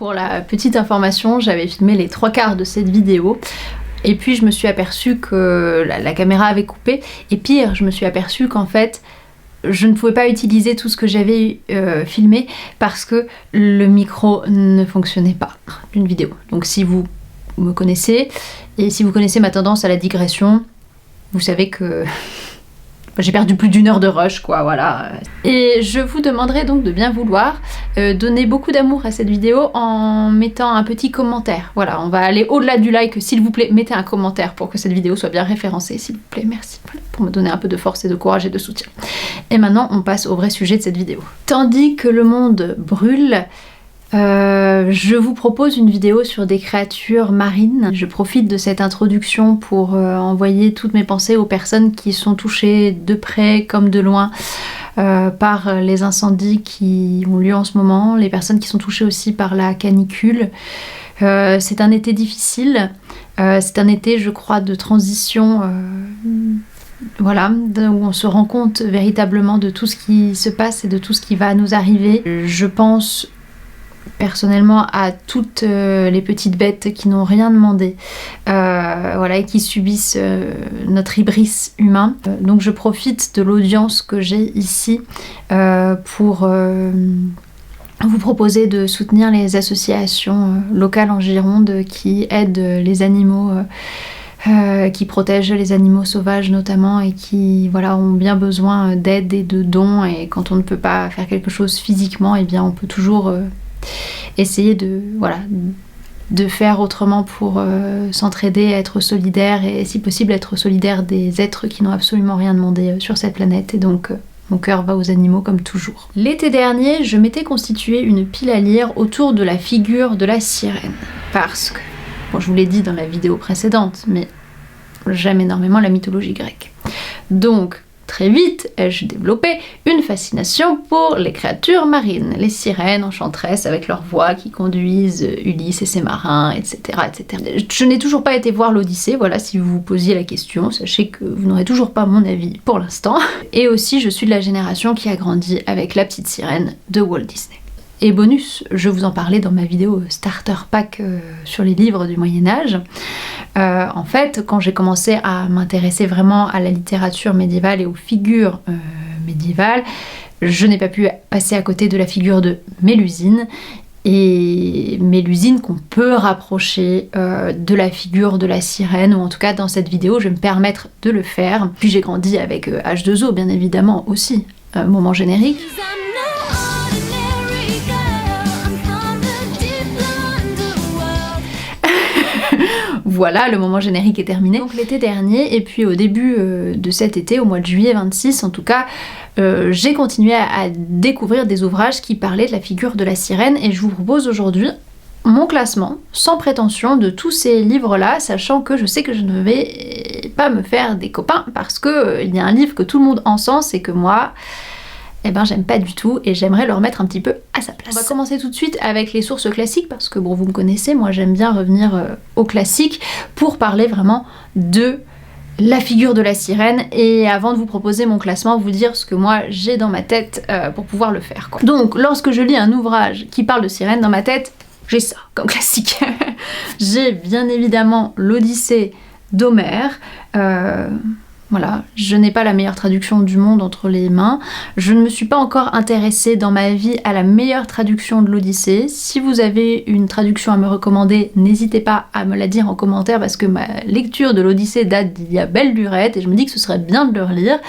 Pour la petite information, j'avais filmé les 3/4 de cette vidéo. Et puis je me suis aperçue que la caméra avait coupé. Et pire, je me suis aperçue qu'en fait, je ne pouvais pas utiliser tout ce que j'avais filmé parce que le micro ne fonctionnait pas d'une vidéo. Donc si vous me connaissez, et si vous connaissez ma tendance à la digression, vous savez que j'ai perdu plus d'1 heure de rush, quoi, voilà. Et je vous demanderai donc de bien vouloir donner beaucoup d'amour à cette vidéo en mettant un petit commentaire. Voilà, on va aller au-delà du like, s'il vous plaît, mettez un commentaire pour que cette vidéo soit bien référencée, s'il vous plaît, merci, voilà, pour me donner un peu de force et de courage et de soutien. Et maintenant, on passe au vrai sujet de cette vidéo. Tandis que le monde brûle, je vous propose une vidéo sur des créatures marines. Je profite de cette introduction pour envoyer toutes mes pensées aux personnes qui sont touchées de près comme de loin par les incendies qui ont lieu en ce moment, les personnes qui sont touchées aussi par la canicule. C'est un été difficile, c'est un été, je crois, de transition, voilà, où on se rend compte véritablement de tout ce qui se passe et de tout ce qui va nous arriver. Je pense personnellement à toutes les petites bêtes qui n'ont rien demandé, voilà, et qui subissent notre hybris humain. Donc je profite de l'audience que j'ai ici pour vous proposer de soutenir les associations locales en Gironde qui aident les animaux, qui protègent les animaux sauvages notamment, et qui, voilà, ont bien besoin d'aide et de dons. Et quand on ne peut pas faire quelque chose physiquement, eh bien on peut toujours essayer de, voilà, de faire autrement pour s'entraider, être solidaire, et si possible être solidaire des êtres qui n'ont absolument rien demandé sur cette planète. Et donc mon cœur va aux animaux comme toujours. L'été dernier, je m'étais constitué une pile à lire autour de la figure de la sirène, parce que, bon, je vous l'ai dit dans la vidéo précédente, mais j'aime énormément la mythologie grecque. Donc très vite, ai-je développé une fascination pour les créatures marines, les sirènes enchanteresses avec leur voix qui conduisent Ulysse et ses marins, etc., etc. Je n'ai toujours pas été voir l'Odyssée, voilà, si vous vous posiez la question, sachez que vous n'aurez toujours pas mon avis pour l'instant. Et aussi, je suis de la génération qui a grandi avec La Petite Sirène de Walt Disney. Et bonus, je vous en parlais dans ma vidéo Starter Pack sur les livres du Moyen-Âge. En fait, quand j'ai commencé à m'intéresser vraiment à la littérature médiévale et aux figures médiévales, je n'ai pas pu passer à côté de la figure de Mélusine. Et Mélusine qu'on peut rapprocher de la figure de la sirène, ou en tout cas dans cette vidéo, je vais me permettre de le faire. Puis j'ai grandi avec H2O, bien évidemment, aussi. Moment générique. Voilà, le moment générique est terminé. Donc l'été dernier, et puis au début de cet été, au mois de juillet 26 en tout cas, j'ai continué à découvrir des ouvrages qui parlaient de la figure de la sirène, et je vous propose aujourd'hui mon classement, sans prétention, de tous ces livres-là, sachant que je sais que je ne vais pas me faire des copains, parce que il y a un livre que tout le monde encense et que moi, eh ben j'aime pas du tout, et j'aimerais le remettre un petit peu à sa place. On va commencer tout de suite avec les sources classiques, parce que bon, vous me connaissez, moi j'aime bien revenir aux classiques pour parler vraiment de la figure de la sirène, et avant de vous proposer mon classement, vous dire ce que moi j'ai dans ma tête pour pouvoir le faire, quoi. Donc lorsque je lis un ouvrage qui parle de sirène, dans ma tête, j'ai ça comme classique. J'ai bien évidemment l'Odyssée d'Homère. Voilà, je n'ai pas la meilleure traduction du monde entre les mains. Je ne me suis pas encore intéressée dans ma vie à la meilleure traduction de l'Odyssée. Si vous avez une traduction à me recommander, n'hésitez pas à me la dire en commentaire, parce que ma lecture de l'Odyssée date d'il y a belle lurette et je me dis que ce serait bien de le relire.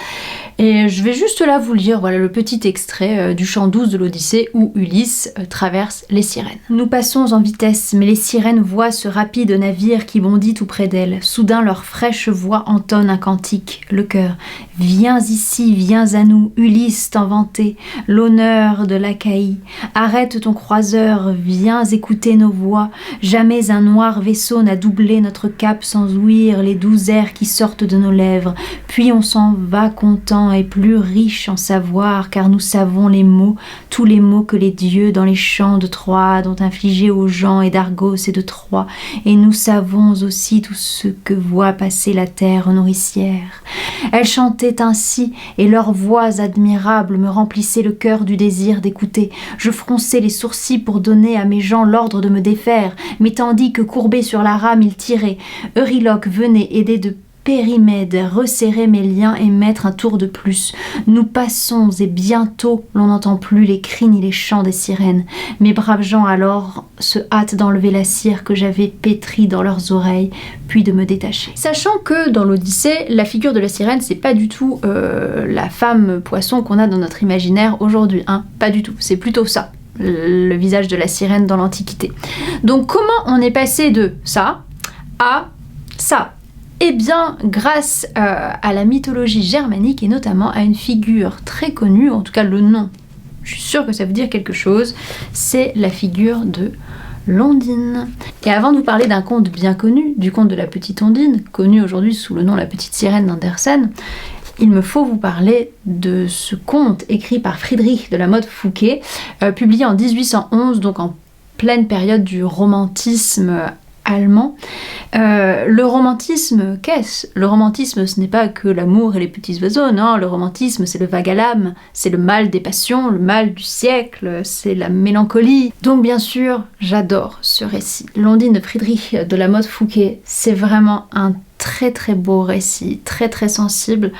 Et je vais juste là vous lire, voilà, le petit extrait du chant 12 de l'Odyssée où Ulysse traverse les sirènes. Nous passons en vitesse, mais les sirènes voient ce rapide navire qui bondit tout près d'elles. Soudain leur fraîche voix entonne un cantique. Le cœur. Viens ici, viens à nous, Ulysse tant vanté, l'honneur de l'Achaïe. Arrête ton croiseur, viens écouter nos voix. Jamais un noir vaisseau n'a doublé notre cap sans ouïr les doux airs qui sortent de nos lèvres. Puis on s'en va content puissant et plus riche en savoir, car nous savons les mots, tous les mots que les dieux dans les champs de Troie ont infligés aux gens et d'Argos et de Troie, et nous savons aussi tout ce que voit passer la terre nourricière. Elles chantaient ainsi, et leurs voix admirables me remplissaient le cœur du désir d'écouter. Je fronçais les sourcils pour donner à mes gens l'ordre de me défaire, mais tandis que courbés sur la rame ils tiraient, Euryloque venait aider de Périmède, resserrer mes liens et mettre un tour de plus. Nous passons et bientôt l'on n'entend plus les cris ni les chants des sirènes. Mes braves gens alors se hâtent d'enlever la cire que j'avais pétrie dans leurs oreilles, puis de me détacher. Sachant que dans l'Odyssée, la figure de la sirène, c'est pas du tout la femme poisson qu'on a dans notre imaginaire aujourd'hui, hein, pas du tout, c'est plutôt ça, le visage de la sirène dans l'Antiquité. Donc comment on est passé de ça à ça? Eh bien, grâce à la mythologie germanique et notamment à une figure très connue, en tout cas le nom, je suis sûre que ça veut dire quelque chose, c'est la figure de l'Ondine. Et avant de vous parler d'un conte bien connu, du conte de la petite Ondine, connu aujourd'hui sous le nom La Petite Sirène d'Andersen, il me faut vous parler de ce conte écrit par Friedrich de la Motte Fouquet, publié en 1811, donc en pleine période du romantisme allemand. Le romantisme, qu'est-ce? Le romantisme, ce n'est pas que l'amour et les petits oiseaux, non, le romantisme, c'est le vague à l'âme, c'est le mal des passions, le mal du siècle, c'est la mélancolie. Donc bien sûr, j'adore ce récit. L'Ondine de Friedrich de la Motte Fouquet, c'est vraiment un très très beau récit, très très sensible.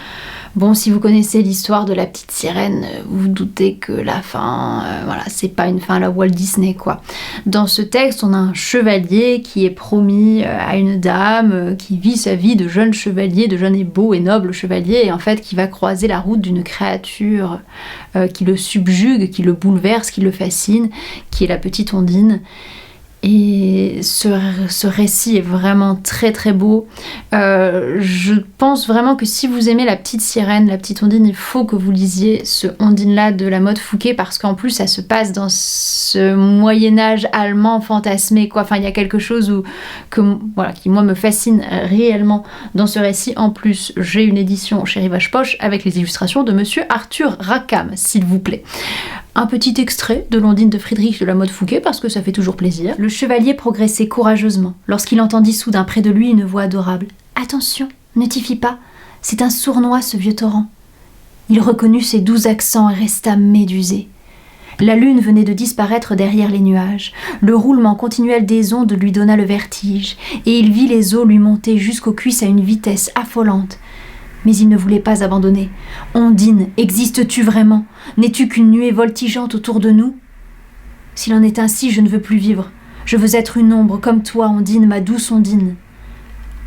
Bon, si vous connaissez l'histoire de la petite sirène, vous doutez que la fin, voilà, c'est pas une fin à la Walt Disney, quoi. Dans ce texte, on a un chevalier qui est promis à une dame, qui vit sa vie de jeune chevalier, de jeune et beau et noble chevalier, et en fait qui va croiser la route d'une créature qui le subjugue, qui le bouleverse, qui le fascine, qui est la petite Ondine. Et ce récit est vraiment très très beau. Je pense vraiment que si vous aimez la petite sirène, la petite Ondine, il faut que vous lisiez ce Ondine-là de la Motte Fouquet, parce qu'en plus ça se passe dans ce Moyen-Âge allemand fantasmé, quoi. Enfin, il y a quelque chose qui moi me fascine réellement dans ce récit. En plus, j'ai une édition chez Rivage Poche avec les illustrations de monsieur Arthur Rackham, s'il vous plaît. Un petit extrait de l'Ondine de Friedrich de la Motte Fouquet, parce que ça fait toujours plaisir. Le chevalier progressait courageusement, lorsqu'il entendit soudain près de lui une voix adorable. « Attention, ne t'y fie pas, c'est un sournois ce vieux torrent. » Il reconnut ses doux accents et resta médusé. La lune venait de disparaître derrière les nuages. Le roulement continuel des ondes lui donna le vertige, et il vit les eaux lui monter jusqu'aux cuisses à une vitesse affolante. Mais il ne voulait pas abandonner. « Ondine, existes-tu vraiment? N'es-tu qu'une nuée voltigeante autour de nous? S'il en est ainsi, je ne veux plus vivre. Je veux être une ombre comme toi, Ondine, ma douce Ondine. »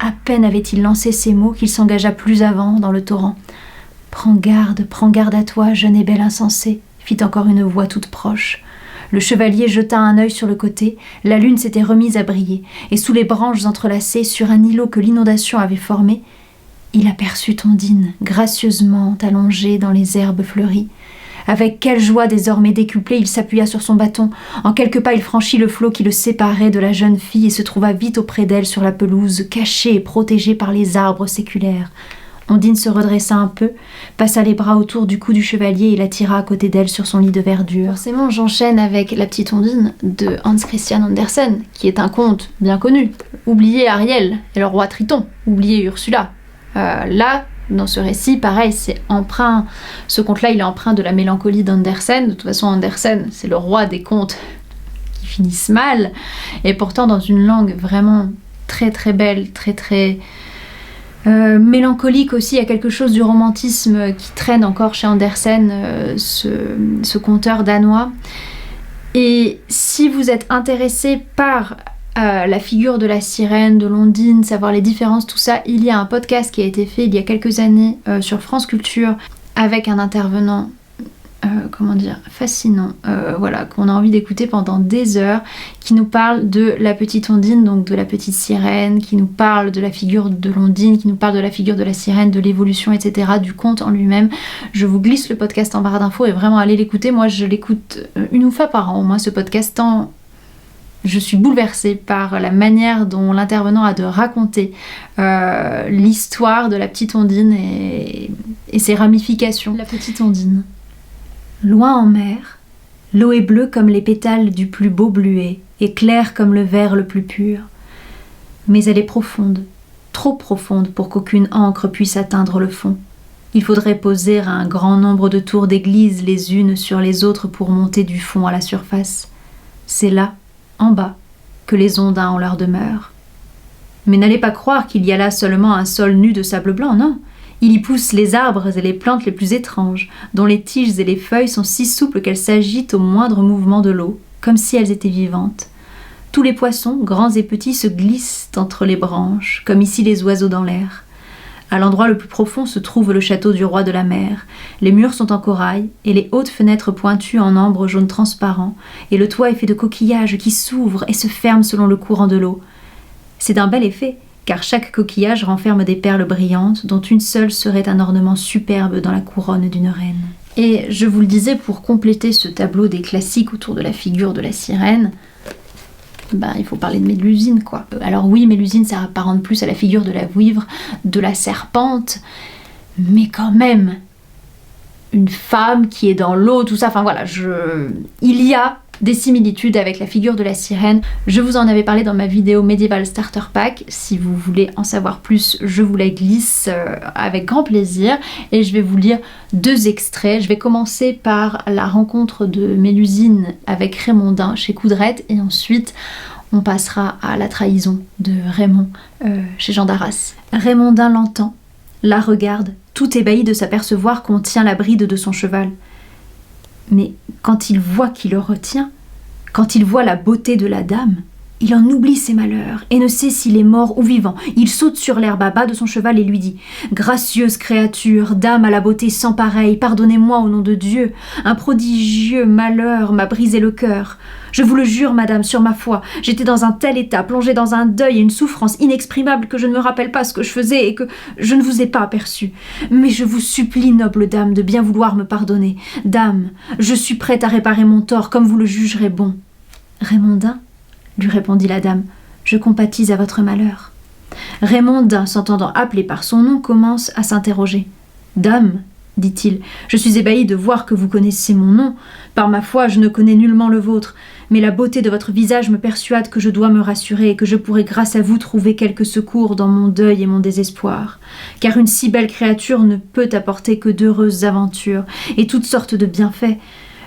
À peine avait-il lancé ces mots qu'il s'engagea plus avant dans le torrent. « Prends garde à toi, jeune et belle insensée, » fit encore une voix toute proche. Le chevalier jeta un œil sur le côté, la lune s'était remise à briller, et sous les branches entrelacées, sur un îlot que l'inondation avait formé, il aperçut Ondine, gracieusement allongée dans les herbes fleuries. Avec quelle joie désormais décuplée, il s'appuya sur son bâton. En quelques pas, il franchit le flot qui le séparait de la jeune fille et se trouva vite auprès d'elle sur la pelouse, cachée et protégée par les arbres séculaires. Ondine se redressa un peu, passa les bras autour du cou du chevalier et l'attira à côté d'elle sur son lit de verdure. Forcément, j'enchaîne avec La Petite Ondine de Hans Christian Andersen, qui est un conte bien connu. Oubliez Ariel et le roi Triton, oubliez Ursula. Là, dans ce récit, pareil, c'est empreint. Ce conte-là, il est empreint de la mélancolie d'Andersen. De toute façon, Andersen, c'est le roi des contes qui finissent mal, et pourtant dans une langue vraiment très très belle, très très mélancolique aussi. Il y a quelque chose du romantisme qui traîne encore chez Andersen, ce conteur danois. Et si vous êtes intéressé par la figure de la sirène, de l'Ondine, savoir les différences, tout ça, il y a un podcast qui a été fait il y a quelques années sur France Culture avec un intervenant fascinant, qu'on a envie d'écouter pendant des heures, qui nous parle de la petite Ondine, donc de la petite sirène, qui nous parle de la figure de l'Ondine, qui nous parle de la figure de la sirène, de l'évolution, etc., du conte en lui-même. Je vous glisse le podcast en barre d'infos et vraiment allez l'écouter. Moi, je l'écoute une fois par an, au moins, ce podcast, tant je suis bouleversée par la manière dont l'intervenant a de raconter l'histoire de la petite Ondine, et et ses ramifications. La petite Ondine. Loin en mer, l'eau est bleue comme les pétales du plus beau bluet et claire comme le verre le plus pur. Mais elle est profonde, trop profonde pour qu'aucune ancre puisse atteindre le fond. Il faudrait poser un grand nombre de tours d'église les unes sur les autres pour monter du fond à la surface. C'est là, en bas, que les ondins ont leur demeure. Mais n'allez pas croire qu'il y a là seulement un sol nu de sable blanc, non. Il y pousse les arbres et les plantes les plus étranges, dont les tiges et les feuilles sont si souples qu'elles s'agitent au moindre mouvement de l'eau, comme si elles étaient vivantes. Tous les poissons, grands et petits, se glissent entre les branches, comme ici les oiseaux dans l'air. À l'endroit le plus profond se trouve le château du roi de la mer. Les murs sont en corail, et les hautes fenêtres pointues en ambre jaune transparent, et le toit est fait de coquillages qui s'ouvrent et se ferment selon le courant de l'eau. C'est d'un bel effet, car chaque coquillage renferme des perles brillantes, dont une seule serait un ornement superbe dans la couronne d'une reine. Et je vous le disais, pour compléter ce tableau des classiques autour de la figure de la sirène, il faut parler de Mélusine, quoi. Alors oui, Mélusine, ça apparente plus à la figure de la vouivre, de la serpente, mais quand même, une femme qui est dans l'eau, tout ça, il y a des similitudes avec la figure de la sirène. Je vous en avais parlé dans ma vidéo Medieval Starter Pack. Si vous voulez en savoir plus, je vous la glisse avec grand plaisir. Et je vais vous lire 2 extraits. Je vais commencer par la rencontre de Mélusine avec Raymondin chez Coudrette. Et ensuite, on passera à la trahison de Raymond chez Jean d'Arras. Raymondin l'entend, la regarde, tout ébahi de s'apercevoir qu'on tient la bride de son cheval. Mais quand il voit qui le retient, quand il voit la beauté de la dame, il en oublie ses malheurs et ne sait s'il est mort ou vivant. Il saute sur l'herbe à bas de son cheval et lui dit « Gracieuse créature, dame à la beauté sans pareille, pardonnez-moi au nom de Dieu. Un prodigieux malheur m'a brisé le cœur. Je vous le jure, madame, sur ma foi, j'étais dans un tel état, plongé dans un deuil et une souffrance inexprimable que je ne me rappelle pas ce que je faisais et que je ne vous ai pas aperçu. Mais je vous supplie, noble dame, de bien vouloir me pardonner. Dame, je suis prête à réparer mon tort comme vous le jugerez bon. » Raymondin, lui répondit la dame, je compatis à votre malheur. Raymondin, s'entendant appeler par son nom, commence à s'interroger. Dame, dit-il, je suis ébahi de voir que vous connaissez mon nom. Par ma foi, je ne connais nullement le vôtre, mais la beauté de votre visage me persuade que je dois me rassurer et que je pourrai grâce à vous trouver quelque secours dans mon deuil et mon désespoir. Car une si belle créature ne peut apporter que d'heureuses aventures et toutes sortes de bienfaits.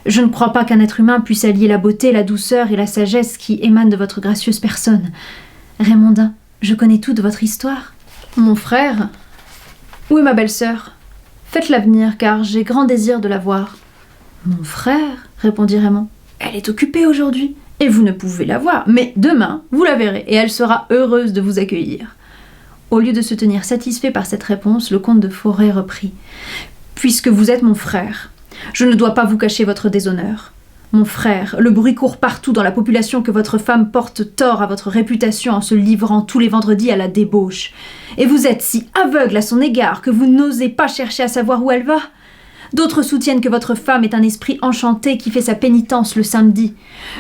Je ne crois pas qu'un être humain puisse allier la beauté, la douceur et la sagesse qui émanent de votre gracieuse personne. Raymondin, je connais tout de votre histoire. Mon frère? Où est ma belle-sœur? Faites-la venir, car j'ai grand désir de la voir. Mon frère, répondit Raymond, elle est occupée aujourd'hui, et vous ne pouvez la voir, mais demain, vous la verrez, et elle sera heureuse de vous accueillir. Au lieu de se tenir satisfait par cette réponse, le comte de Forêt reprit. Puisque vous êtes mon frère, je ne dois pas vous cacher votre déshonneur. Mon frère, le bruit court partout dans la population que votre femme porte tort à votre réputation en se livrant tous les vendredis à la débauche. Et vous êtes si aveugle à son égard que vous n'osez pas chercher à savoir où elle va. D'autres soutiennent que votre femme est un esprit enchanté qui fait sa pénitence le samedi.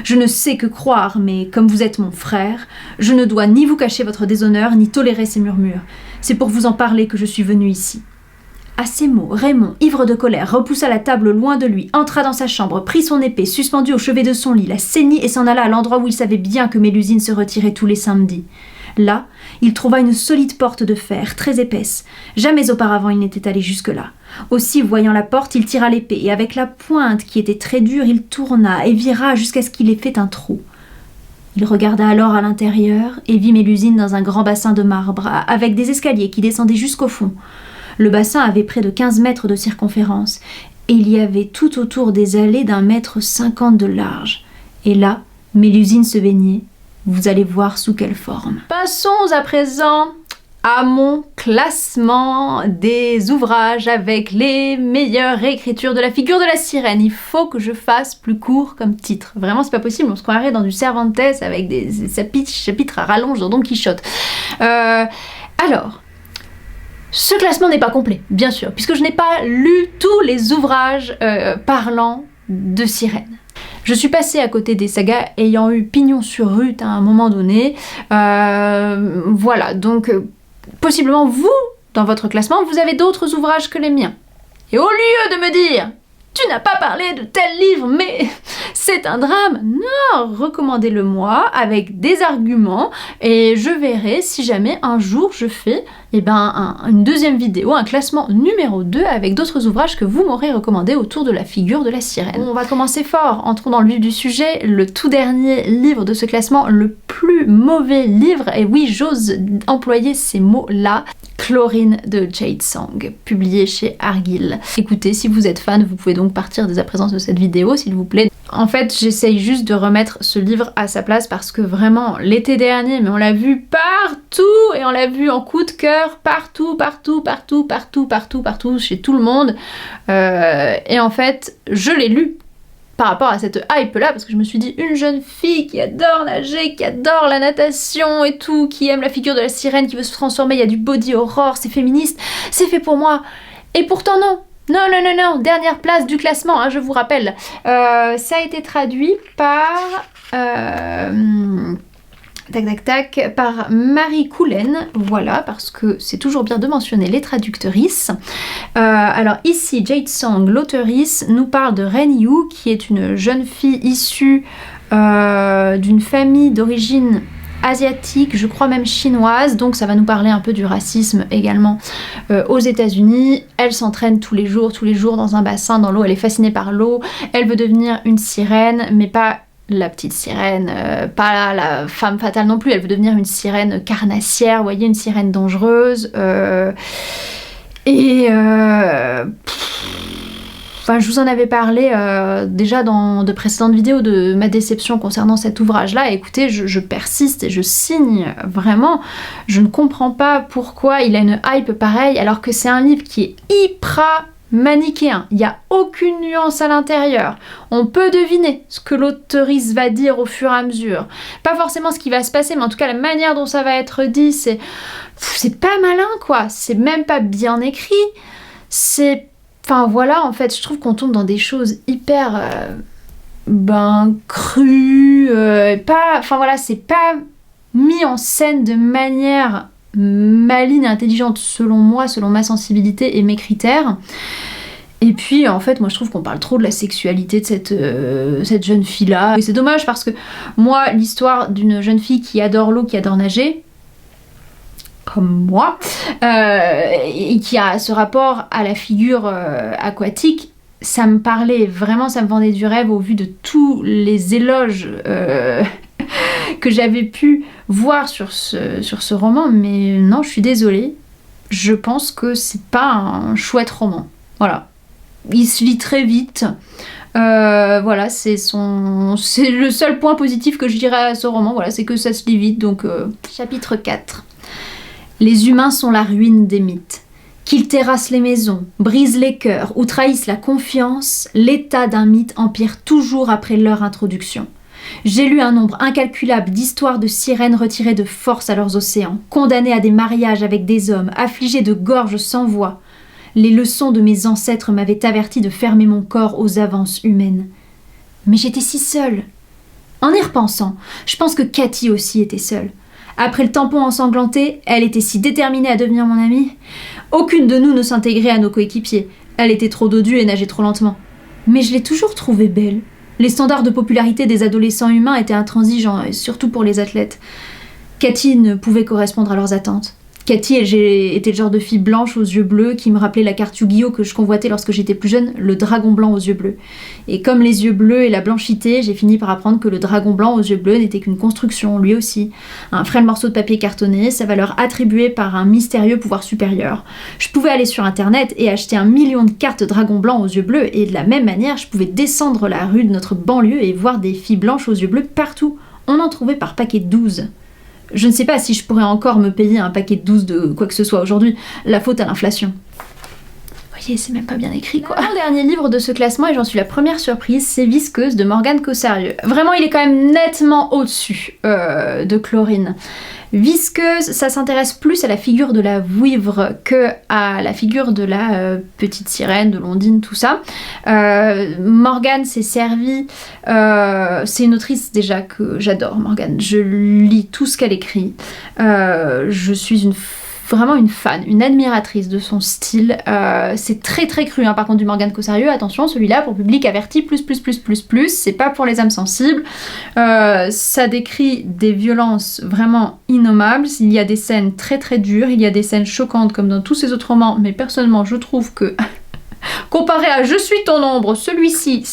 Je ne sais que croire, mais comme vous êtes mon frère, je ne dois ni vous cacher votre déshonneur, ni tolérer ces murmures. C'est pour vous en parler que je suis venu ici. » À ces mots, Raymond, ivre de colère, repoussa la table loin de lui, entra dans sa chambre, prit son épée, suspendue au chevet de son lit, la ceignit et s'en alla à l'endroit où il savait bien que Mélusine se retirait tous les samedis. Là, il trouva une solide porte de fer, très épaisse. Jamais auparavant il n'était allé jusque-là. Aussi, voyant la porte, il tira l'épée, et avec la pointe qui était très dure, il tourna et vira jusqu'à ce qu'il ait fait un trou. Il regarda alors à l'intérieur et vit Mélusine dans un grand bassin de marbre, avec des escaliers qui descendaient jusqu'au fond. Le bassin avait près de 15 mètres de circonférence, et il y avait tout autour des allées d'1,50 m de large. Et là, Mélusine se baignait. Vous allez voir sous quelle forme. Passons à présent à mon classement des ouvrages avec les meilleures réécritures de la figure de la sirène. Il faut que je fasse plus court comme titre. Vraiment, c'est pas possible, on se croirait dans du Cervantes avec des chapitres à rallonge dans Don Quichotte. Alors, ce classement n'est pas complet, bien sûr, puisque je n'ai pas lu tous les ouvrages parlant de sirène. Je suis passée à côté des sagas ayant eu pignon sur rue à un moment donné. Voilà, donc possiblement vous, dans votre classement, vous avez d'autres ouvrages que les miens. Et au lieu de me dire tu n'as pas parlé de tel livre, mais c'est un drame. Non, recommandez-le-moi avec des arguments et je verrai si jamais un jour je fais une deuxième vidéo, un classement numéro 2 avec d'autres ouvrages que vous m'aurez recommandés autour de la figure de la sirène. On va commencer fort, entrons dans le vif du sujet. Le tout dernier livre de ce classement, le plus mauvais livre, et oui, j'ose employer ces mots-là, Chlorine de Jade Song, publié chez Argyll. Écoutez, si vous êtes fan, vous pouvez donc partir dès à présent de cette vidéo, s'il vous plaît. En fait, j'essaye juste de remettre ce livre à sa place parce que vraiment, l'été dernier, mais on l'a vu partout et on l'a vu en coup de cœur partout, chez tout le monde. Et en fait, je l'ai lu par rapport à cette hype là parce que je me suis dit une jeune fille qui adore nager, qui adore la natation et tout, qui aime la figure de la sirène, qui veut se transformer, il y a du body horror, c'est féministe, c'est fait pour moi. Et pourtant non. Non, dernière place du classement, hein, je vous rappelle. Ça a été traduit par... par Marie Coulen, voilà, parce que c'est toujours bien de mentionner les traductrices. Alors ici, Jade Song, l'auteurice, nous parle de Ren Yu, qui est une jeune fille issue d'une famille d'origine asiatique, je crois même chinoise, donc ça va nous parler un peu du racisme également aux États-Unis. Elle s'entraîne tous les jours dans un bassin, dans l'eau, elle est fascinée par l'eau, elle veut devenir une sirène, mais pas la petite sirène, pas la femme fatale non plus, elle veut devenir une sirène carnassière, vous voyez, une sirène dangereuse. Je vous en avais parlé déjà dans de précédentes vidéos de ma déception concernant cet ouvrage-là. Écoutez, je persiste et je signe vraiment. Je ne comprends pas pourquoi il a une hype pareille alors que c'est un livre qui est hyper manichéen. Il n'y a aucune nuance à l'intérieur. On peut deviner ce que l'auteurice va dire au fur et à mesure. Pas forcément ce qui va se passer, mais en tout cas la manière dont ça va être dit, c'est pas malin quoi. C'est même pas bien écrit. Enfin voilà, en fait, je trouve qu'on tombe dans des choses hyper crues, c'est pas mis en scène de manière maligne et intelligente selon moi, selon ma sensibilité et mes critères. Et puis en fait, moi je trouve qu'on parle trop de la sexualité de cette jeune fille-là. Et c'est dommage parce que moi, l'histoire d'une jeune fille qui adore l'eau, qui adore nager, comme moi, et qui a ce rapport à la figure aquatique, ça me parlait vraiment, ça me vendait du rêve au vu de tous les éloges que j'avais pu voir sur ce roman, mais non, je suis désolée, je pense que c'est pas un chouette roman. Voilà, il se lit très vite. Voilà, c'est le seul point positif que je dirais à ce roman, voilà, c'est que ça se lit vite, donc chapitre 4. Les humains sont la ruine des mythes. Qu'ils terrassent les maisons, brisent les cœurs ou trahissent la confiance, l'état d'un mythe empire toujours après leur introduction. J'ai lu un nombre incalculable d'histoires de sirènes retirées de force à leurs océans, condamnées à des mariages avec des hommes, affligées de gorges sans voix. Les leçons de mes ancêtres m'avaient averti de fermer mon corps aux avances humaines. Mais j'étais si seule. En y repensant, je pense que Cathy aussi était seule. Après le tampon ensanglanté, elle était si déterminée à devenir mon amie. Aucune de nous ne s'intégrait à nos coéquipiers. Elle était trop dodue et nageait trop lentement. Mais je l'ai toujours trouvée belle. Les standards de popularité des adolescents humains étaient intransigeants, et surtout pour les athlètes. Cathy ne pouvait correspondre à leurs attentes. Cathy était le genre de fille blanche aux yeux bleus qui me rappelait la carte Yu-Gi-Oh que je convoitais lorsque j'étais plus jeune, le dragon blanc aux yeux bleus. Et comme les yeux bleus et la blanchité, j'ai fini par apprendre que le dragon blanc aux yeux bleus n'était qu'une construction, lui aussi. Un frêle morceau de papier cartonné, sa valeur attribuée par un mystérieux pouvoir supérieur. Je pouvais aller sur internet et acheter 1 million de cartes dragon blanc aux yeux bleus, et de la même manière, je pouvais descendre la rue de notre banlieue et voir des filles blanches aux yeux bleus partout. On en trouvait par paquet de 12. Je ne sais pas si je pourrais encore me payer un paquet de 12 de quoi que ce soit aujourd'hui, la faute à l'inflation. Vous voyez, c'est même pas bien écrit quoi. Mon dernier livre de ce classement, et j'en suis la première surprise, c'est Visqueuse de Morgane Cossarieu. Vraiment, il est quand même nettement au-dessus de Chlorine. Visqueuse, ça s'intéresse plus à la figure de la vouivre que à la figure de la petite sirène, de l'ondine, tout ça. Morgane s'est servie, c'est une autrice déjà que j'adore, Morgane. Je lis tout ce qu'elle écrit. Je suis une vraiment une fan, une admiratrice de son style. C'est très très cru, hein. Par contre du Morgane Cossarieux, attention, celui-là pour public averti, c'est pas pour les âmes sensibles. Ça décrit des violences vraiment innommables, il y a des scènes très très dures, il y a des scènes choquantes comme dans tous ses autres romans, mais personnellement je trouve que comparé à Je suis ton ombre, celui-ci,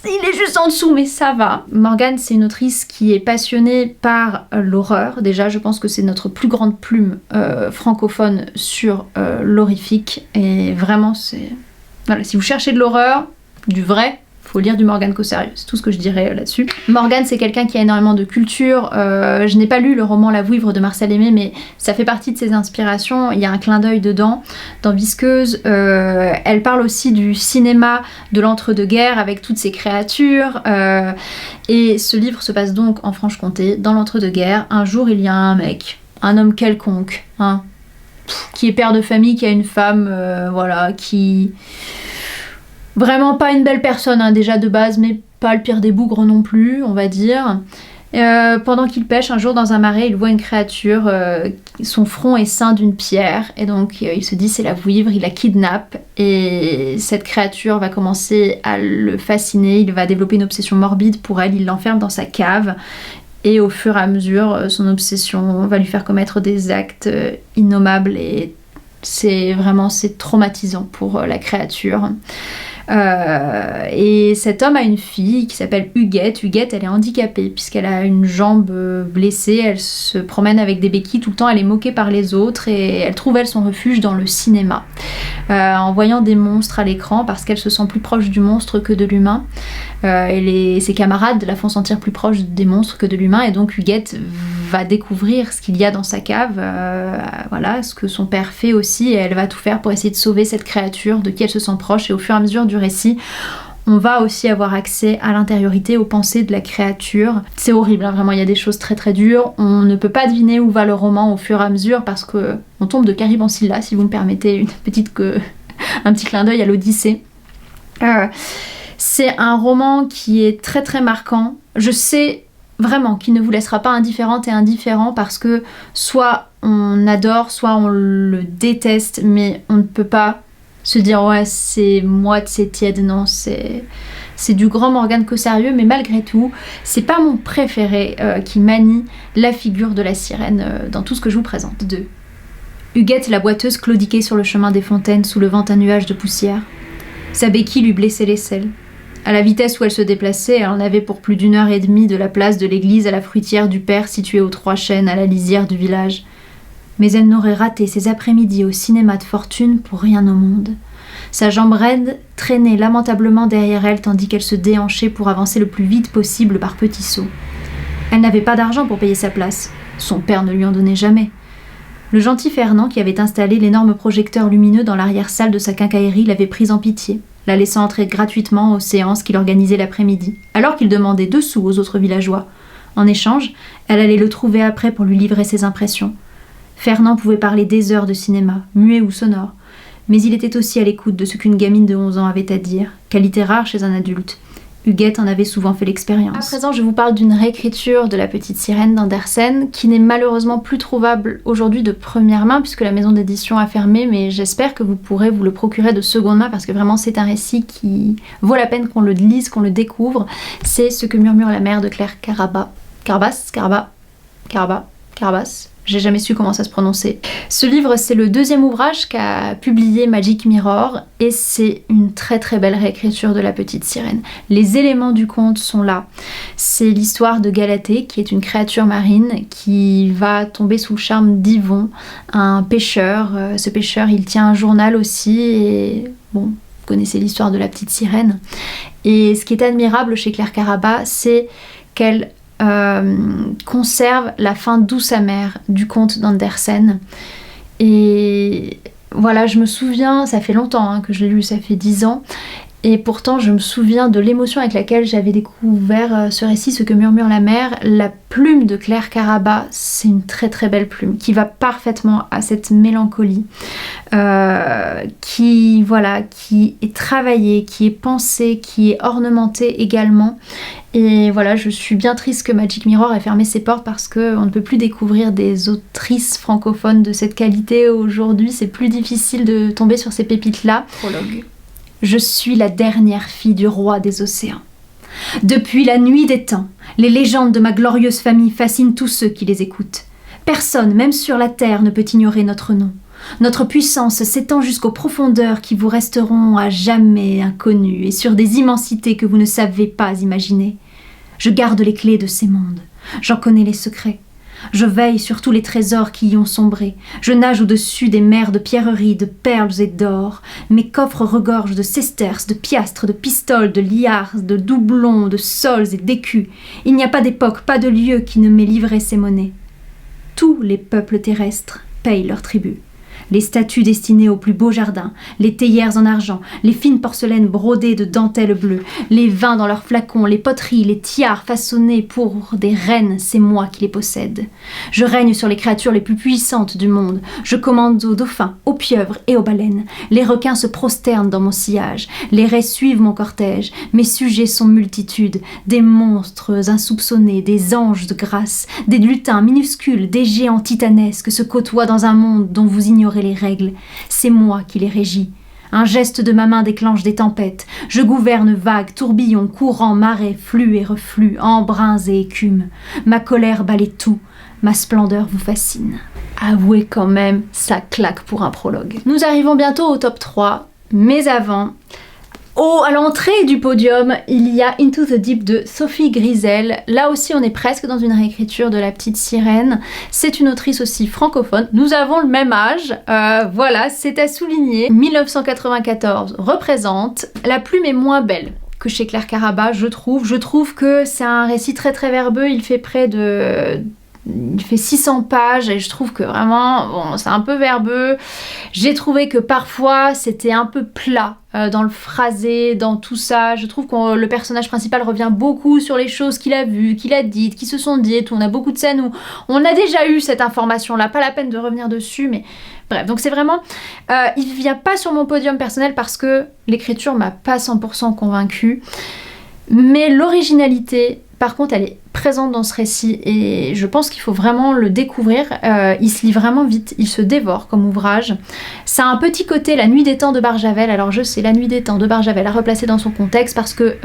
il est juste en dessous, mais ça va. Morgane, c'est une autrice qui est passionnée par l'horreur. Déjà, je pense que c'est notre plus grande plume francophone sur l'horrifique. Et vraiment, c'est... Voilà, si vous cherchez de l'horreur, du vrai, faut lire du Morgane Cossarieux, c'est tout ce que je dirais là-dessus. Morgane, c'est quelqu'un qui a énormément de culture. Je n'ai pas lu le roman La Vouivre de Marcel Aimé, mais ça fait partie de ses inspirations. Il y a un clin d'œil dedans. Dans Visqueuse, elle parle aussi du cinéma de l'entre-deux-guerres avec toutes ses créatures. Et ce livre se passe donc en Franche-Comté, dans l'entre-deux-guerres. Un jour, il y a un mec, un homme quelconque, hein, qui est père de famille, qui a une femme, voilà, qui... Vraiment pas une belle personne, hein, déjà de base, mais pas le pire des bougres non plus, on va dire. Pendant qu'il pêche, un jour dans un marais, il voit une créature, son front est ceint d'une pierre, et donc il se dit c'est la Vouivre, il la kidnappe, et cette créature va commencer à le fasciner, il va développer une obsession morbide pour elle, il l'enferme dans sa cave, et au fur et à mesure, son obsession va lui faire commettre des actes innommables, et c'est traumatisant pour la créature. Et cet homme a une fille qui s'appelle Huguette. Huguette, elle est handicapée puisqu'elle a une jambe blessée, elle se promène avec des béquilles tout le temps, elle est moquée par les autres et elle trouve elle son refuge dans le cinéma, en voyant des monstres à l'écran parce qu'elle se sent plus proche du monstre que de l'humain. Et ses camarades la font sentir plus proche des monstres que de l'humain, et donc Huguette va découvrir ce qu'il y a dans sa cave, voilà, ce que son père fait aussi, et elle va tout faire pour essayer de sauver cette créature de qui elle se sent proche. Et au fur et à mesure du récit, on va aussi avoir accès à l'intériorité, aux pensées de la créature. C'est horrible, hein, vraiment, il y a des choses très très dures. On ne peut pas deviner où va le roman au fur et à mesure parce que on tombe de Caribancilla, si vous me permettez un petit clin d'œil à l'Odyssée. C'est un roman qui est très très marquant. Je sais vraiment qu'il ne vous laissera pas indifférente et indifférent parce que soit on adore, soit on le déteste, mais on ne peut pas se dire ouais c'est moite, c'est tiède. Non, c'est du grand Morgane Cossarieux, mais malgré tout, c'est pas mon préféré qui manie la figure de la sirène dans tout ce que je vous présente. De Huguette la boiteuse claudiquait sur le chemin des fontaines, soulevant un nuage de poussière. Sa béquille lui blessait l'aisselle. À la vitesse où elle se déplaçait, elle en avait pour plus d'1 heure et demie de la place de l'église à la fruitière du père située aux 3 chênes à la lisière du village. Mais elle n'aurait raté ses après-midi au cinéma de fortune pour rien au monde. Sa jambe raide traînait lamentablement derrière elle tandis qu'elle se déhanchait pour avancer le plus vite possible par petits sauts. Elle n'avait pas d'argent pour payer sa place. Son père ne lui en donnait jamais. Le gentil Fernand, qui avait installé l'énorme projecteur lumineux dans l'arrière-salle de sa quincaillerie, l'avait prise en pitié, la laissant entrer gratuitement aux séances qu'il organisait l'après-midi, alors qu'il demandait 2 sous aux autres villageois. En échange, elle allait le trouver après pour lui livrer ses impressions. Fernand pouvait parler des heures de cinéma, muet ou sonore, mais il était aussi à l'écoute de ce qu'une gamine de 11 ans avait à dire, qualité rare chez un adulte. Huguette en avait souvent fait l'expérience. À présent, je vous parle d'une réécriture de La Petite Sirène d'Andersen qui n'est malheureusement plus trouvable aujourd'hui de première main puisque la maison d'édition a fermé, mais j'espère que vous pourrez vous le procurer de seconde main parce que vraiment c'est un récit qui vaut la peine qu'on le lise, qu'on le découvre. C'est Ce que murmure la mer de Claire Carbas. Carbas. J'ai jamais su comment ça se prononçait. Ce livre, c'est le 2e ouvrage qu'a publié Magic Mirror et c'est une très très belle réécriture de La Petite Sirène. Les éléments du conte sont là. C'est l'histoire de Galatée, qui est une créature marine qui va tomber sous le charme d'Yvon, un pêcheur. Ce pêcheur, il tient un journal aussi et bon, vous connaissez l'histoire de la petite sirène. Et ce qui est admirable chez Claire Carbas, c'est qu'elle conserve la fin douce amère du conte d'Andersen. Et voilà, je me souviens, ça fait longtemps que je l'ai lu, ça fait 10 ans, Et pourtant, je me souviens de l'émotion avec laquelle j'avais découvert ce récit, Ce que murmure la mer. La plume de Claire Caraba, c'est une très très belle plume qui va parfaitement à cette mélancolie, qui est travaillée, qui est pensée, qui est ornementée également. Et voilà, je suis bien triste que Magic Mirror ait fermé ses portes parce qu'on ne peut plus découvrir des autrices francophones de cette qualité aujourd'hui. C'est plus difficile de tomber sur ces pépites-là. Prologue. Je suis la dernière fille du roi des océans. Depuis la nuit des temps, les légendes de ma glorieuse famille fascinent tous ceux qui les écoutent. Personne, même sur la terre, ne peut ignorer notre nom. Notre puissance s'étend jusqu'aux profondeurs qui vous resteront à jamais inconnues et sur des immensités que vous ne savez pas imaginer. Je garde les clés de ces mondes. J'en connais les secrets. Je veille sur tous les trésors qui y ont sombré. Je nage au-dessus des mers de pierreries, de perles et d'or. Mes coffres regorgent de sesterces, de piastres, de pistoles, de liards, de doublons, de sols et d'écus. Il n'y a pas d'époque, pas de lieu qui ne m'ait livré ces monnaies. Tous les peuples terrestres payent leur tribut. Les statues destinées aux plus beaux jardins, les théières en argent, les fines porcelaines brodées de dentelles bleues, les vins dans leurs flacons, les poteries, les tiares façonnés pour des reines, c'est moi qui les possède. Je règne sur les créatures les plus puissantes du monde. Je commande aux dauphins, aux pieuvres et aux baleines. Les requins se prosternent dans mon sillage. Les raies suivent mon cortège. Mes sujets sont multitudes. Des monstres insoupçonnés, des anges de grâce, des lutins minuscules, des géants titanesques se côtoient dans un monde dont vous ignorez les règles. C'est moi qui les régis. Un geste de ma main déclenche des tempêtes. Je gouverne vagues, tourbillons, courants, marées, flux et reflux, embruns et écumes. Ma colère balaie tout. Ma splendeur vous fascine. Avouez quand même, ça claque pour un prologue. Nous arrivons bientôt au top 3, mais avant... à l'entrée du podium, il y a Into the Deep de Sophie Grisel. Là aussi, on est presque dans une réécriture de La Petite Sirène. C'est une autrice aussi francophone. Nous avons le même âge. Voilà, c'est à souligner. 1994 représente. La plume est moins belle que chez Claire Caraba, je trouve. Je trouve que c'est un récit très très verbeux. Il fait 600 pages et je trouve que vraiment, bon, c'est un peu verbeux. J'ai trouvé que parfois c'était un peu plat dans le phrasé, dans tout ça. Je trouve que le personnage principal revient beaucoup sur les choses qu'il a vues, qu'il a dites, qui se sont dites. On a beaucoup de scènes où on a déjà eu cette information-là, pas la peine de revenir dessus, mais bref. Donc c'est vraiment... il vient pas sur mon podium personnel parce que l'écriture m'a pas 100% convaincue. Mais l'originalité, par contre, elle est présente dans ce récit et je pense qu'il faut vraiment le découvrir. Il se lit vraiment vite, il se dévore comme ouvrage. Ça a un petit côté La Nuit des Temps de Barjavel. Alors je sais, La Nuit des Temps de Barjavel à replacer dans son contexte parce que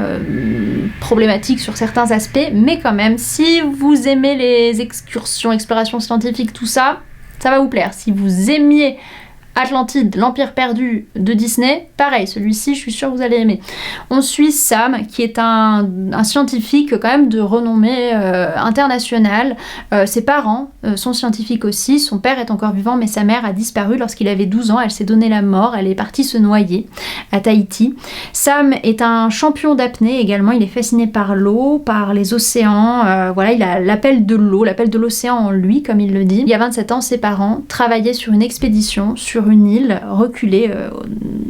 problématique sur certains aspects, mais quand même, si vous aimez les excursions, explorations scientifiques, tout ça, ça va vous plaire. Si vous aimiez Atlantide, l'Empire perdu de Disney, pareil, celui-ci, je suis sûre que vous allez aimer. On suit Sam, qui est un scientifique quand même de renommée internationale. Ses parents sont scientifiques aussi. Son père est encore vivant, mais sa mère a disparu lorsqu'il avait 12 ans. Elle s'est donné la mort. Elle est partie se noyer à Tahiti. Sam est un champion d'apnée également. Il est fasciné par l'eau, par les océans. Voilà, il a l'appel de l'eau, l'appel de l'océan en lui, comme il le dit. Il y a 27 ans, ses parents travaillaient sur une expédition sur une île reculée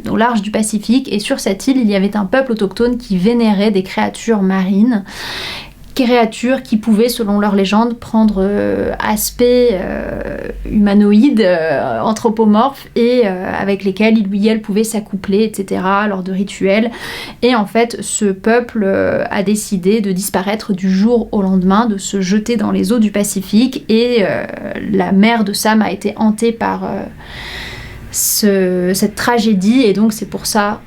au large du Pacifique, et sur cette île il y avait un peuple autochtone qui vénérait des créatures marines, créatures qui pouvaient, selon leur légende, prendre aspect humanoïde, anthropomorphe, et avec lesquels il ou elle pouvait s'accoupler, etc., lors de rituels. Et en fait, ce peuple a décidé de disparaître du jour au lendemain, de se jeter dans les eaux du Pacifique, et la mère de Sam a été hantée par cette tragédie, et donc c'est pour ça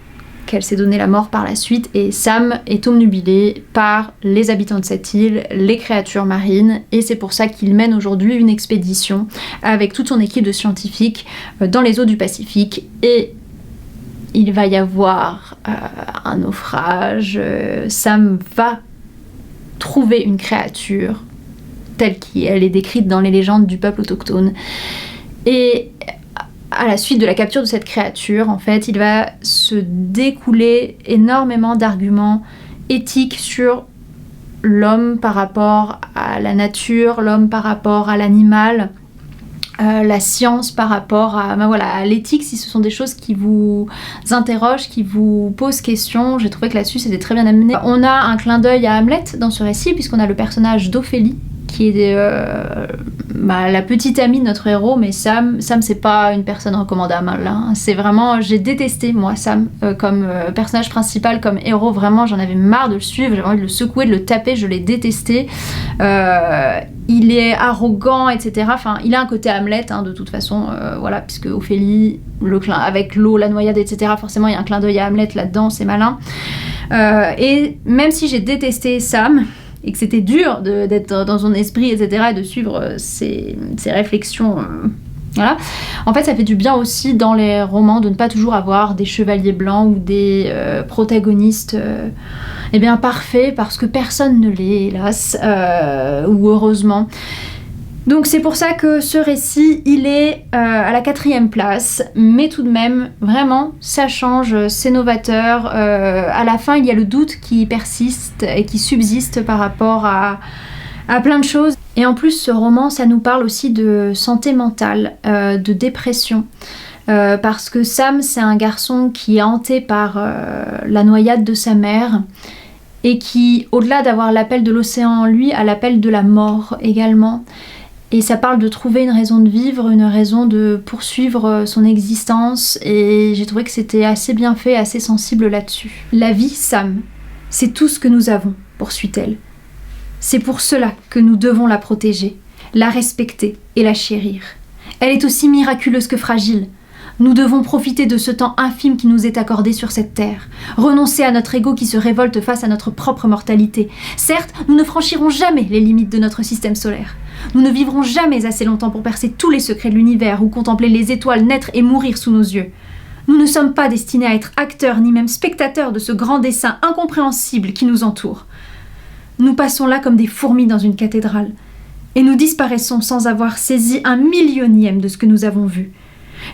qu'elle s'est donné la mort par la suite, et Sam est obnubilé par les habitants de cette île, les créatures marines, et c'est pour ça qu'il mène aujourd'hui une expédition avec toute son équipe de scientifiques dans les eaux du Pacifique, et il va y avoir un naufrage. Sam va trouver une créature telle qu'elle est décrite dans les légendes du peuple autochtone, et à la suite de la capture de cette créature, en fait, il va se découler énormément d'arguments éthiques sur l'homme par rapport à la nature, l'homme par rapport à l'animal, la science par rapport à, à l'éthique, si ce sont des choses qui vous interrogent, qui vous posent question. J'ai trouvé que là-dessus c'était très bien amené. On a un clin d'œil à Hamlet dans ce récit, puisqu'on a le personnage d'Ophélie, qui est la petite amie de notre héros, mais Sam c'est pas une personne recommandable hein. C'est vraiment, j'ai détesté moi Sam comme personnage principal, comme héros, vraiment j'en avais marre de le suivre, j'avais envie de le secouer, de le taper, je l'ai détesté. Il est arrogant, etc. Enfin, il a un côté Hamlet hein, de toute façon, voilà, puisque Ophélie, avec l'eau, la noyade, etc. Forcément il y a un clin d'œil à Hamlet là-dedans, c'est malin. Et même si j'ai détesté Sam, et que c'était dur d'être dans son esprit, etc., et de suivre ses réflexions. Voilà. En fait, ça fait du bien aussi dans les romans de ne pas toujours avoir des chevaliers blancs ou des protagonistes parfaits, parce que personne ne l'est, hélas, ou heureusement. Donc c'est pour ça que ce récit, il est à la 4e place, mais tout de même, vraiment, ça change, c'est novateur. À la fin, il y a le doute qui persiste et qui subsiste par rapport à plein de choses. Et en plus, ce roman, ça nous parle aussi de santé mentale, de dépression. Parce que Sam, c'est un garçon qui est hanté par la noyade de sa mère, et qui, au-delà d'avoir l'appel de l'océan en lui, a l'appel de la mort également. Et ça parle de trouver une raison de vivre, une raison de poursuivre son existence, et j'ai trouvé que c'était assez bien fait, assez sensible là-dessus. La vie, Sam, c'est tout ce que nous avons, poursuit-elle. C'est pour cela que nous devons la protéger, la respecter et la chérir. Elle est aussi miraculeuse que fragile. Nous devons profiter de ce temps infime qui nous est accordé sur cette terre, renoncer à notre ego qui se révolte face à notre propre mortalité. Certes, nous ne franchirons jamais les limites de notre système solaire. Nous ne vivrons jamais assez longtemps pour percer tous les secrets de l'univers ou contempler les étoiles naître et mourir sous nos yeux. Nous ne sommes pas destinés à être acteurs ni même spectateurs de ce grand dessin incompréhensible qui nous entoure. Nous passons là comme des fourmis dans une cathédrale, et nous disparaissons sans avoir saisi un millionième de ce que nous avons vu.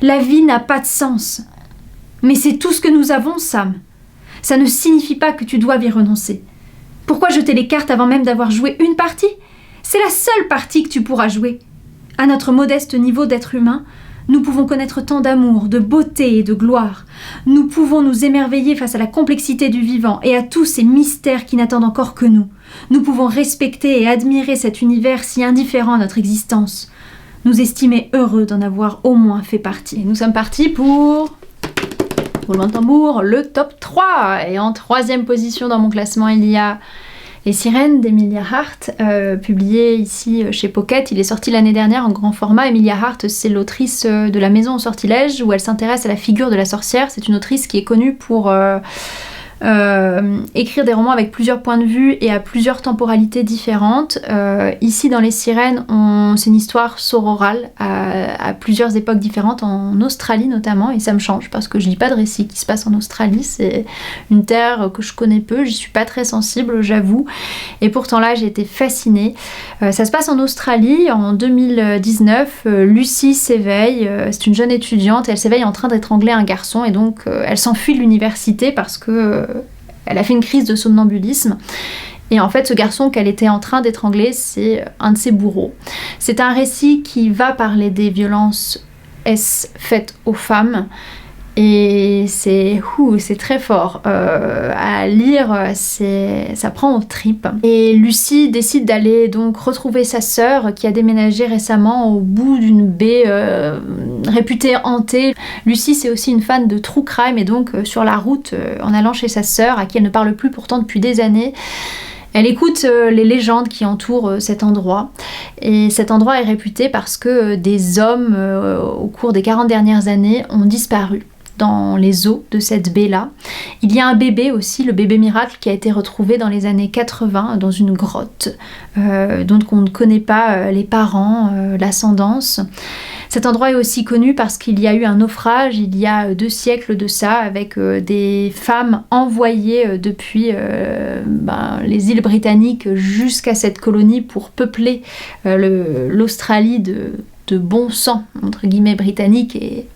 La vie n'a pas de sens. Mais c'est tout ce que nous avons, Sam. Ça ne signifie pas que tu dois y renoncer. Pourquoi jeter les cartes avant même d'avoir joué une partie ? C'est la seule partie que tu pourras jouer. À notre modeste niveau d'être humain, nous pouvons connaître tant d'amour, de beauté et de gloire. Nous pouvons nous émerveiller face à la complexité du vivant et à tous ces mystères qui n'attendent encore que nous. Nous pouvons respecter et admirer cet univers si indifférent à notre existence. Nous estimer heureux d'en avoir au moins fait partie. Et nous sommes partis pour... roulement de tambour, le top 3. Et en 3e position dans mon classement, il y a Les Sirènes d'Emilia Hart, publié ici chez Pocket. Il est sorti l'année dernière en grand format. Emilia Hart, c'est l'autrice de La Maison au sortilège, où elle s'intéresse à la figure de la sorcière. C'est une autrice qui est connue pour écrire des romans avec plusieurs points de vue et à plusieurs temporalités différentes. Ici dans Les Sirènes, c'est une histoire sororale à plusieurs époques différentes, en Australie notamment, et ça me change parce que je lis pas de récits qui se passent en Australie. C'est une terre que je connais peu, j'y suis pas très sensible, j'avoue, et pourtant là j'ai été fascinée. Ça se passe en Australie en 2019. Lucie s'éveille, c'est une jeune étudiante, et elle s'éveille en train d'étrangler un garçon, et donc elle s'enfuit de l'université parce que elle a fait une crise de somnambulisme. Et en fait, ce garçon qu'elle était en train d'étrangler, c'est un de ses bourreaux. C'est un récit qui va parler des violences faites aux femmes. Et c'est très fort. À lire, ça prend aux tripes. Et Lucie décide d'aller donc retrouver sa sœur qui a déménagé récemment au bout d'une baie réputée hantée. Lucie, c'est aussi une fan de true crime, et donc sur la route, en allant chez sa sœur, à qui elle ne parle plus pourtant depuis des années, elle écoute les légendes qui entourent cet endroit. Et cet endroit est réputé parce que des hommes, au cours des 40 dernières années, ont disparu dans les eaux de cette baie-là. Il y a un bébé aussi, le bébé miracle, qui a été retrouvé dans les années 80 dans une grotte, dont on ne connaît pas les parents, l'ascendance. Cet endroit est aussi connu parce qu'il y a eu un naufrage il y a 2 siècles de ça, avec des femmes envoyées depuis les îles britanniques jusqu'à cette colonie pour peupler l'Australie de bon sang, entre guillemets, britannique, et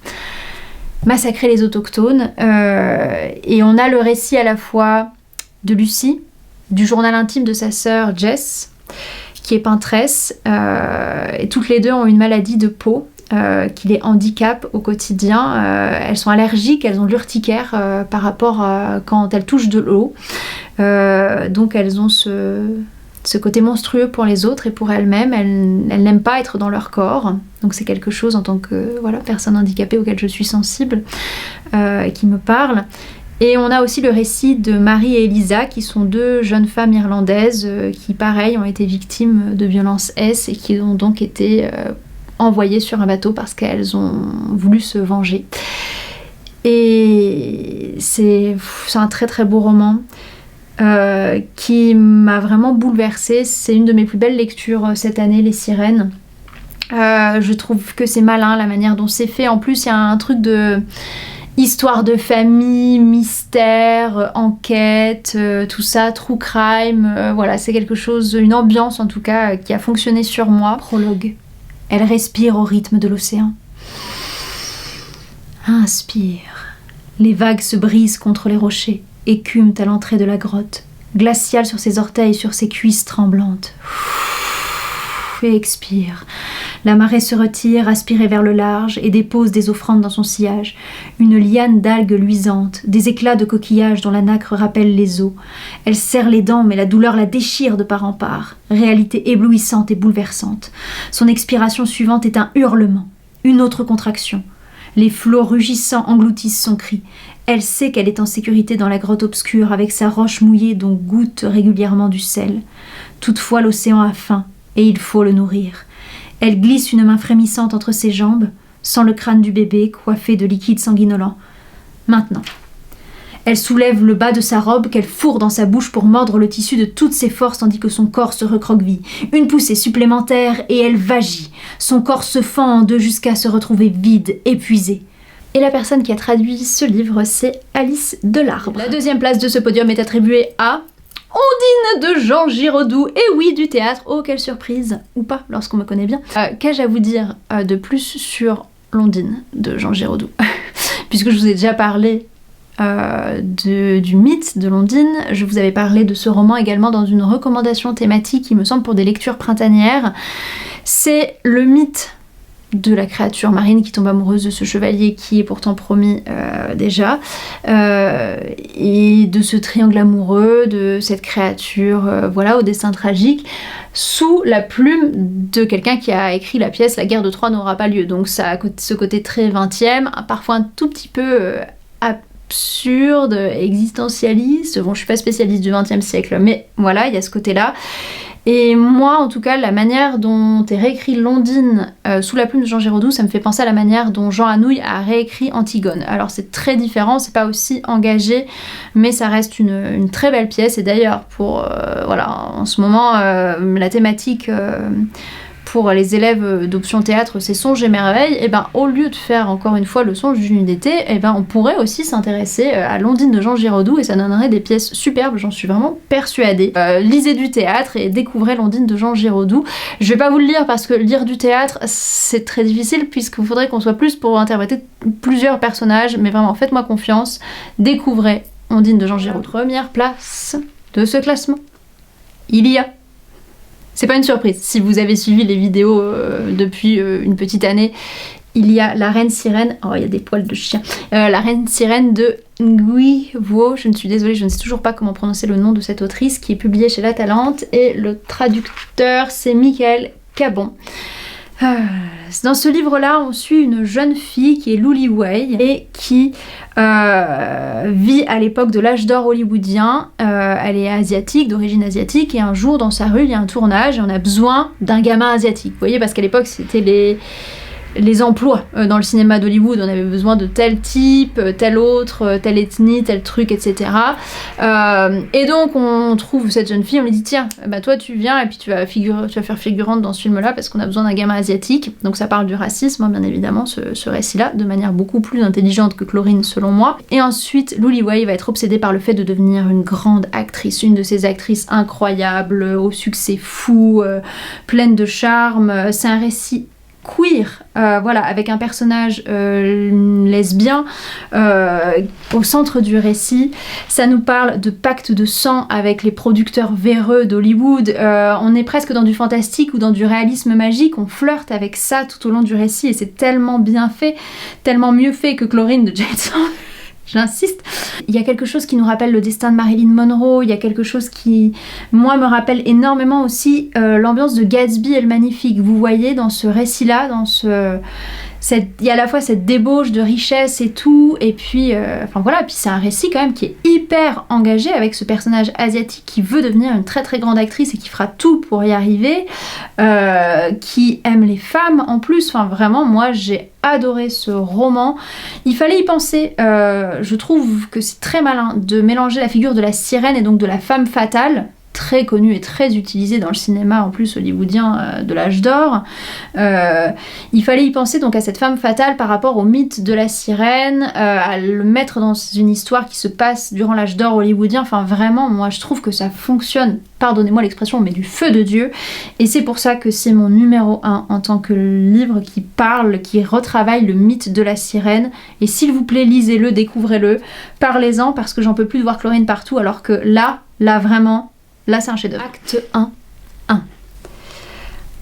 massacrer les autochtones. Et on a le récit à la fois de Lucie, du journal intime de sa sœur Jess, qui est peintresse, et toutes les deux ont une maladie de peau. qui les handicapent au quotidien. Elles sont allergiques, elles ont de l'urticaire par rapport à quand elles touchent de l'eau. Donc elles ont ce côté monstrueux pour les autres et pour elles-mêmes. Elles n'aiment pas être dans leur corps. Donc c'est quelque chose en tant que personne handicapée auquel je suis sensible, qui me parle. Et on a aussi le récit de Marie et Elisa, qui sont deux jeunes femmes irlandaises qui, pareil, ont été victimes de violences S et qui ont donc été envoyées sur un bateau parce qu'elles ont voulu se venger. Et c'est un très très beau roman qui m'a vraiment bouleversée. C'est une de mes plus belles lectures cette année, Les Sirènes. Je trouve que c'est malin la manière dont c'est fait. En plus, il y a un truc de histoire de famille, mystère, enquête, tout ça, true crime. Voilà, c'est quelque chose, une ambiance en tout cas, qui a fonctionné sur moi. Prologue. Elle respire au rythme de l'océan. Inspire. Les vagues se brisent contre les rochers, écument à l'entrée de la grotte, glaciales sur ses orteils, sur ses cuisses tremblantes. Et expire. La marée se retire, aspirée vers le large, et dépose des offrandes dans son sillage. Une liane d'algues luisantes, des éclats de coquillages dont la nacre rappelle les eaux. Elle serre les dents, mais la douleur la déchire de part en part. Réalité éblouissante et bouleversante. Son expiration suivante est un hurlement, une autre contraction. Les flots rugissants engloutissent son cri. Elle sait qu'elle est en sécurité dans la grotte obscure, avec sa roche mouillée dont goûte régulièrement du sel. Toutefois, l'océan a faim, et il faut le nourrir. Elle glisse une main frémissante entre ses jambes, sent le crâne du bébé coiffé de liquide sanguinolent. Maintenant. Elle soulève le bas de sa robe qu'elle fourre dans sa bouche pour mordre le tissu de toutes ses forces tandis que son corps se recroqueville. Une poussée supplémentaire et elle vagit. Son corps se fend en deux jusqu'à se retrouver vide, épuisé. Et la personne qui a traduit ce livre, c'est Alice Delarbre. La deuxième place de ce podium est attribuée à Ondine de Jean Giraudoux. Et oui, du théâtre. Oh, quelle surprise. Ou pas, lorsqu'on me connaît bien. Qu'ai-je à vous dire de plus sur l'Ondine de Jean Giraudoux? Puisque je vous ai déjà parlé du mythe de l'Ondine. Je vous avais parlé de ce roman également dans une recommandation thématique, il me semble, pour des lectures printanières. C'est le mythe de la créature marine qui tombe amoureuse de ce chevalier qui est pourtant promis déjà, et de ce triangle amoureux, de cette créature au destin tragique, sous la plume de quelqu'un qui a écrit la pièce La guerre de Troie n'aura pas lieu. Donc ça a ce côté très 20e, parfois un tout petit peu absurde, existentialiste. Bon, je suis pas spécialiste du 20e siècle, mais voilà, il y a ce côté-là. Et moi, en tout cas, la manière dont est réécrit l'Ondine sous la plume de Jean Giraudoux, ça me fait penser à la manière dont Jean Anouilh a réécrit Antigone. Alors c'est très différent, c'est pas aussi engagé, mais ça reste une très belle pièce. Et d'ailleurs, en ce moment, la thématique pour les élèves d'option théâtre, c'est Songes et merveilles, et ben au lieu de faire encore une fois le songe d'une nuit d'été, et ben on pourrait aussi s'intéresser à l'Ondine de Jean Giraudoux et ça donnerait des pièces superbes, j'en suis vraiment persuadée. Lisez du théâtre et découvrez l'Ondine de Jean Giraudoux. Je vais pas vous le lire parce que lire du théâtre c'est très difficile puisqu'il faudrait qu'on soit plus pour interpréter plusieurs personnages, mais vraiment faites-moi confiance, découvrez Ondine de Jean Giraudoux. Première place de ce classement, il y a... C'est pas une surprise, si vous avez suivi les vidéos depuis une petite année, il y a La Reine Sirène, oh il y a des poils de chien, La Reine Sirène de Nguy Vo, je ne suis désolée, je ne sais toujours pas comment prononcer le nom de cette autrice, qui est publiée chez La Talente, et le traducteur c'est Michael Cabon. Dans ce livre-là, on suit une jeune fille qui est Luli Wei et qui vit à l'époque de l'âge d'or hollywoodien. Elle est asiatique, d'origine asiatique, et un jour dans sa rue, il y a un tournage et on a besoin d'un gamin asiatique. Vous voyez, parce qu'à l'époque, c'était les emplois dans le cinéma d'Hollywood, on avait besoin de tel type, tel autre, telle ethnie, tel truc, etc. Et donc on trouve cette jeune fille, on lui dit tiens, bah toi tu viens et puis tu vas faire figurante dans ce film-là parce qu'on a besoin d'un gamin asiatique. Donc ça parle du racisme, hein, bien évidemment, ce récit-là, de manière beaucoup plus intelligente que Chlorine selon moi. Et ensuite, Luli Wei va être obsédée par le fait de devenir une grande actrice, une de ces actrices incroyables, au succès fou, pleine de charme. C'est un récit queer, voilà, avec un personnage lesbien au centre du récit. Ça nous parle de pacte de sang avec les producteurs véreux d'Hollywood. On est presque dans du fantastique ou dans du réalisme magique. On flirte avec ça tout au long du récit et c'est tellement bien fait, tellement mieux fait que Chlorine de Jade Sand. J'insiste. Il y a quelque chose qui nous rappelle le destin de Marilyn Monroe, il y a quelque chose qui, moi, me rappelle énormément aussi l'ambiance de Gatsby et le Magnifique. Vous voyez, dans ce récit-là, il y a à la fois cette débauche de richesse et tout, et puis, enfin voilà, puis c'est un récit quand même qui est hyper engagé avec ce personnage asiatique qui veut devenir une très très grande actrice et qui fera tout pour y arriver, qui aime les femmes en plus, enfin vraiment, moi j'ai adoré ce roman. Il fallait y penser, je trouve que c'est très malin de mélanger la figure de la sirène et donc de la femme fatale, très connue et très utilisée dans le cinéma en plus hollywoodien de l'âge d'or. Il fallait y penser donc à cette femme fatale par rapport au mythe de la sirène, à le mettre dans une histoire qui se passe durant l'âge d'or hollywoodien. Enfin vraiment, moi je trouve que ça fonctionne, pardonnez-moi l'expression, mais du feu de Dieu. Et c'est pour ça que c'est mon numéro 1 en tant que livre qui parle, qui retravaille le mythe de la sirène. Et s'il vous plaît, lisez-le, découvrez-le, parlez-en, parce que j'en peux plus de voir Chlorine partout, alors que là vraiment, là, c'est un chef-d'œuvre. Acte 1.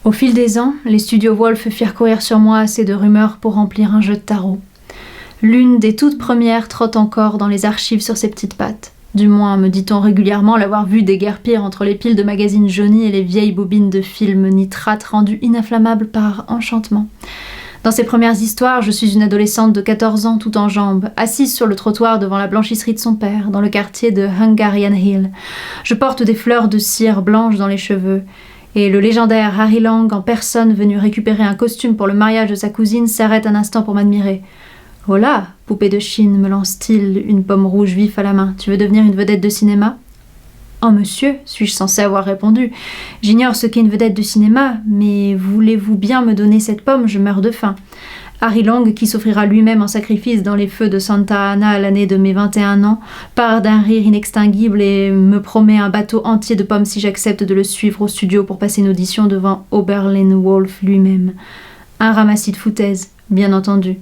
Au fil des ans, les studios Wolf firent courir sur moi assez de rumeurs pour remplir un jeu de tarot. L'une des toutes premières trotte encore dans les archives sur ses petites pattes. Du moins, me dit-on régulièrement l'avoir vue déguerpir entre les piles de magazines jaunis et les vieilles bobines de films nitrates rendues inflammables par enchantement. Dans ces premières histoires, je suis une adolescente de 14 ans tout en jambes, assise sur le trottoir devant la blanchisserie de son père, dans le quartier de Hungarian Hill. Je porte des fleurs de cire blanches dans les cheveux, et le légendaire Harry Lang, en personne venu récupérer un costume pour le mariage de sa cousine, s'arrête un instant pour m'admirer. « Oh là, poupée de Chine, me lance-t-il, une pomme rouge vif à la main, tu veux devenir une vedette de cinéma ?» « Oh monsieur, suis-je censé avoir répondu. J'ignore ce qu'est une vedette de cinéma, mais voulez-vous bien me donner cette pomme, je meurs de faim. » Harry Lang, qui s'offrira lui-même en sacrifice dans les feux de Santa Ana à l'année de mes 21 ans, part d'un rire inextinguible et me promet un bateau entier de pommes si j'accepte de le suivre au studio pour passer une audition devant Oberlin Wolf lui-même. Un ramassis de foutaises, bien entendu.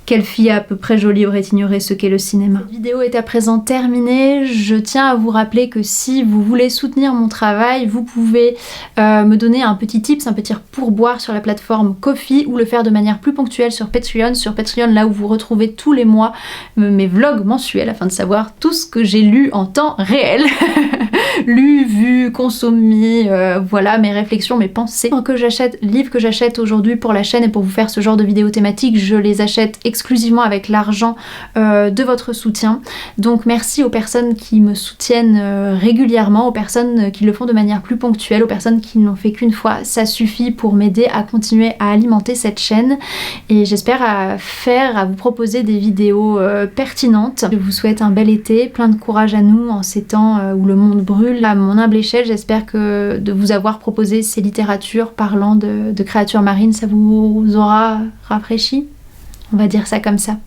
Quelle fille à peu près jolie aurait ignoré ce qu'est le cinéma. Cette vidéo est à présent terminée. Je tiens à vous rappeler que si vous voulez soutenir mon travail, vous pouvez me donner un petit tips, un petit pourboire sur la plateforme Ko-fi ou le faire de manière plus ponctuelle sur Patreon. Sur Patreon, là où vous retrouvez tous les mois mes vlogs mensuels afin de savoir tout ce que j'ai lu en temps réel. Lu, vu, consommé, voilà mes réflexions, mes pensées. Livres que j'achète aujourd'hui pour la chaîne et pour vous faire ce genre de vidéos thématiques, je les achète exclusivement avec l'argent de votre soutien. Donc merci aux personnes qui me soutiennent régulièrement, aux personnes qui le font de manière plus ponctuelle, aux personnes qui ne l'ont fait qu'une fois. Ça suffit pour m'aider à continuer à alimenter cette chaîne et j'espère à vous proposer des vidéos pertinentes. Je vous souhaite un bel été, plein de courage à nous en ces temps où le monde brûle. À mon humble échelle, j'espère que de vous avoir proposé ces littératures parlant de créatures marines, ça vous aura rafraîchi. On va dire ça comme ça.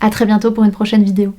À très bientôt pour une prochaine vidéo.